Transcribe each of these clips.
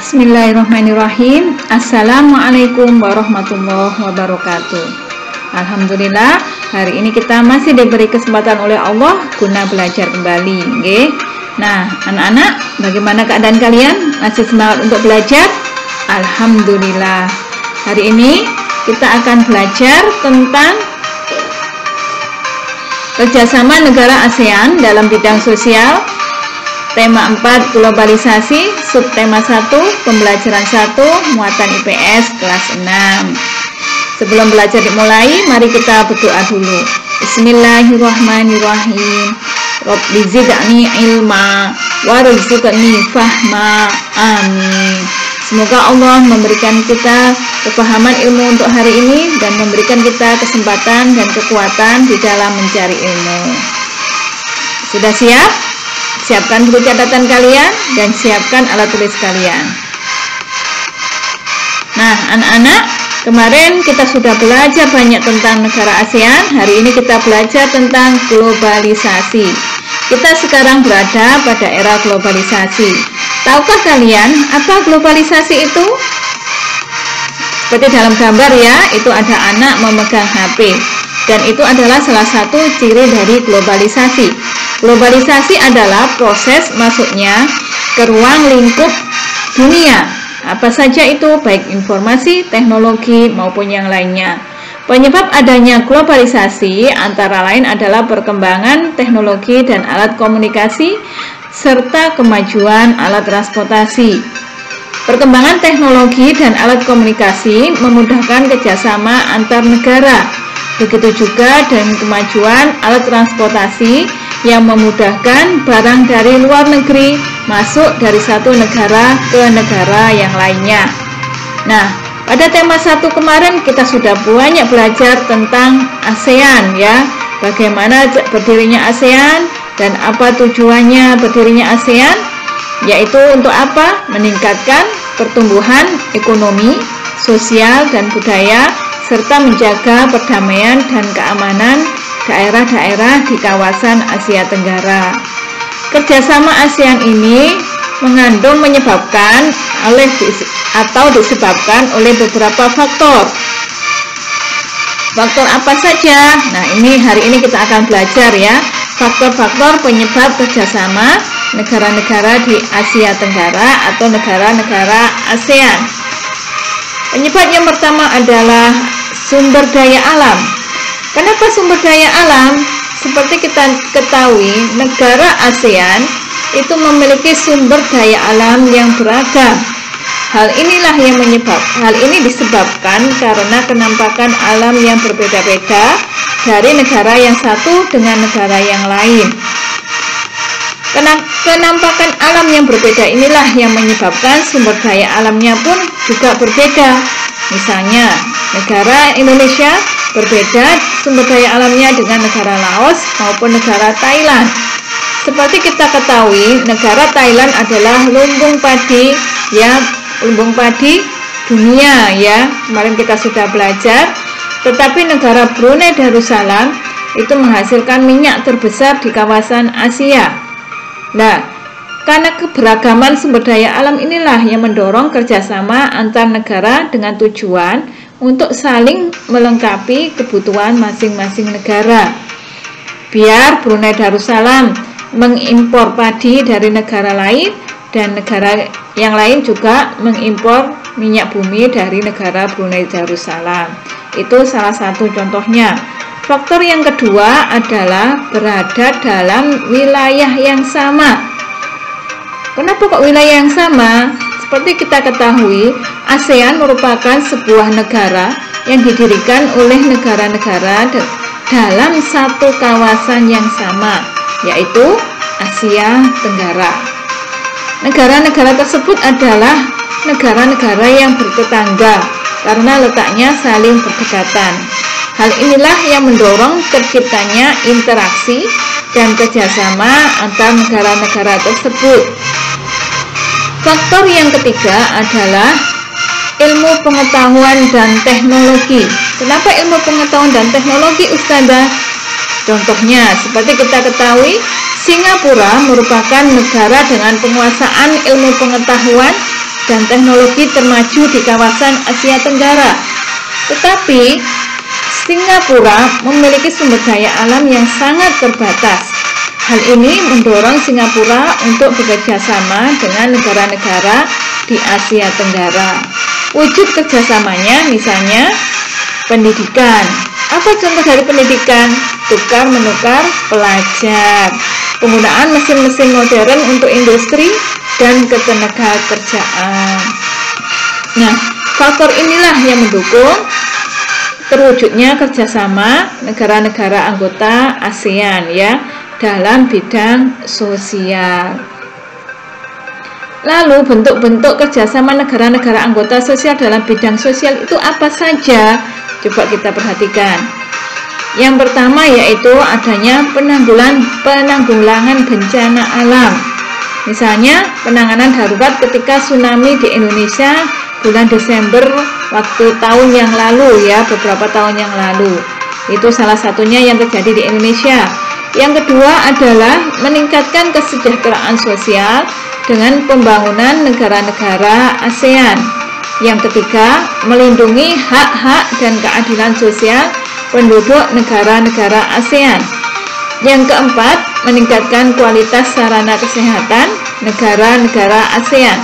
Bismillahirrahmanirrahim. Assalamualaikum warahmatullahi wabarakatuh. Alhamdulillah, hari ini kita masih diberi kesempatan oleh Allah guna belajar kembali, nggih. Nah, anak-anak, bagaimana keadaan kalian? Masih semangat untuk belajar? Alhamdulillah. Hari ini kita akan belajar tentang kerjasama negara ASEAN dalam bidang sosial. Tema 4 globalisasi, subtema 1 pembelajaran 1 muatan IPS kelas 6. Sebelum belajar dimulai, mari kita berdoa dulu. Bismillahirrahmanirrahim. Rabbi zidni ilma warzuqni fahma. Amin. Semoga Allah memberikan kita kepahaman ilmu untuk hari ini dan memberikan kita kesempatan dan kekuatan di dalam mencari ilmu. Sudah siap? Siapkan buku catatan kalian dan siapkan alat tulis kalian. Nah, anak-anak, kemarin kita sudah belajar banyak tentang negara ASEAN. Hari ini kita belajar tentang globalisasi. Kita sekarang berada pada era globalisasi. Tahukah kalian apa globalisasi itu? Seperti dalam gambar ya, itu ada anak memegang HP. Dan itu adalah salah satu ciri dari globalisasi. Globalisasi adalah proses masuknya ke ruang lingkup dunia. Apa saja itu, baik informasi, teknologi, maupun yang lainnya. Penyebab adanya globalisasi antara lain adalah perkembangan teknologi dan alat komunikasi, serta kemajuan alat transportasi. Perkembangan teknologi dan alat komunikasi memudahkan kerjasama antar negara. Begitu juga dengan kemajuan alat transportasi yang memudahkan barang dari luar negeri masuk dari satu negara ke negara yang lainnya. Nah, pada tema 1 kemarin kita sudah banyak belajar tentang ASEAN ya. Bagaimana berdirinya ASEAN dan apa tujuannya berdirinya ASEAN? Yaitu untuk apa? Meningkatkan pertumbuhan ekonomi, sosial, dan budaya, serta menjaga perdamaian dan keamanan daerah-daerah di kawasan Asia Tenggara. Kerjasama ASEAN ini disebabkan oleh beberapa faktor. Faktor apa saja? Nah, hari ini kita akan belajar ya, faktor-faktor penyebab kerjasama negara-negara di Asia Tenggara atau negara-negara ASEAN. Penyebab yang pertama adalah sumber daya alam. Kenapa sumber daya alam? Seperti kita ketahui, negara ASEAN itu memiliki sumber daya alam yang beragam. Hal ini disebabkan karena kenampakan alam yang berbeda-beda dari negara yang satu dengan negara yang lain. Kenampakan alam yang berbeda inilah yang menyebabkan sumber daya alamnya pun juga berbeda. Misalnya, negara Indonesia berbeda sumber daya alamnya dengan negara Laos maupun negara Thailand. Seperti kita ketahui, negara Thailand adalah lumbung padi dunia ya. Kemarin kita sudah belajar. Tetapi negara Brunei Darussalam itu menghasilkan minyak terbesar di kawasan Asia. Nah, karena keberagaman sumber daya alam inilah yang mendorong kerjasama antar negara dengan tujuan untuk saling melengkapi kebutuhan masing-masing negara. Biar Brunei Darussalam mengimpor padi dari negara lain dan negara yang lain juga mengimpor minyak bumi dari negara Brunei Darussalam. Itu salah satu contohnya. Faktor yang kedua adalah berada dalam wilayah yang sama. Kenapa kok wilayah yang sama? Seperti kita ketahui, ASEAN merupakan sebuah negara yang didirikan oleh negara-negara dalam satu kawasan yang sama, yaitu Asia Tenggara. Negara-negara tersebut adalah negara-negara yang bertetangga karena letaknya saling berdekatan. Hal inilah yang mendorong terciptanya interaksi dan kerjasama antar negara-negara tersebut. Faktor yang ketiga adalah ilmu pengetahuan dan teknologi. Kenapa ilmu pengetahuan dan teknologi, Ustazah? Contohnya, seperti kita ketahui, Singapura merupakan negara dengan penguasaan ilmu pengetahuan dan teknologi termaju di kawasan Asia Tenggara. Tetapi Singapura memiliki sumber daya alam yang sangat terbatas. Hal ini mendorong Singapura untuk bekerja sama dengan negara-negara di Asia Tenggara. Wujud kerjasamanya misalnya pendidikan. Apa contoh dari pendidikan? Tukar-menukar pelajar, penggunaan mesin-mesin modern untuk industri dan ketenagakerjaan. Nah, faktor inilah yang mendukung terwujudnya kerjasama negara-negara anggota ASEAN ya dalam bidang sosial. Lalu bentuk-bentuk kerjasama negara-negara anggota sosial dalam bidang sosial itu apa saja? Coba kita perhatikan. Yang pertama yaitu adanya penanggulangan bencana alam. Misalnya penanganan darurat ketika tsunami di Indonesia bulan Desember waktu tahun yang lalu ya, beberapa tahun yang lalu. Itu salah satunya yang terjadi di Indonesia. Yang kedua adalah meningkatkan kesejahteraan sosial dengan pembangunan negara-negara ASEAN. Yang ketiga, melindungi hak-hak dan keadilan sosial penduduk negara-negara ASEAN. Yang keempat, meningkatkan kualitas sarana kesehatan negara-negara ASEAN.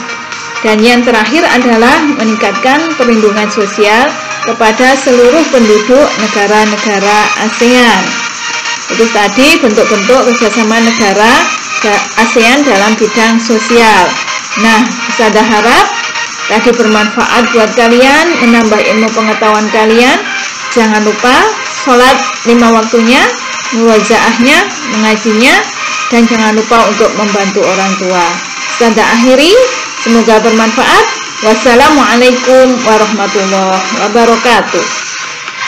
Dan yang terakhir adalah meningkatkan perlindungan sosial kepada seluruh penduduk negara-negara ASEAN. Itu tadi bentuk-bentuk kerjasama negara ASEAN dalam bidang sosial. Nah, saya harap tadi bermanfaat buat kalian, menambah ilmu pengetahuan kalian. Jangan lupa sholat 5 waktunya, muwajaahnya, mengajinya, dan jangan lupa untuk membantu orang tua. Saya akhiri, semoga bermanfaat. Wassalamualaikum warahmatullahi wabarakatuh.